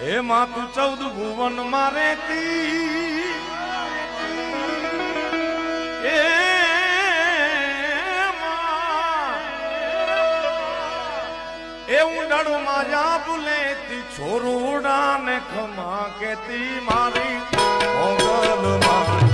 હે માં તું 14 ભુવન મારે તી એ ઊંડાડું માજા ભૂલેતી છોરુડા ને ખમા કેતી મારી મોગલ માં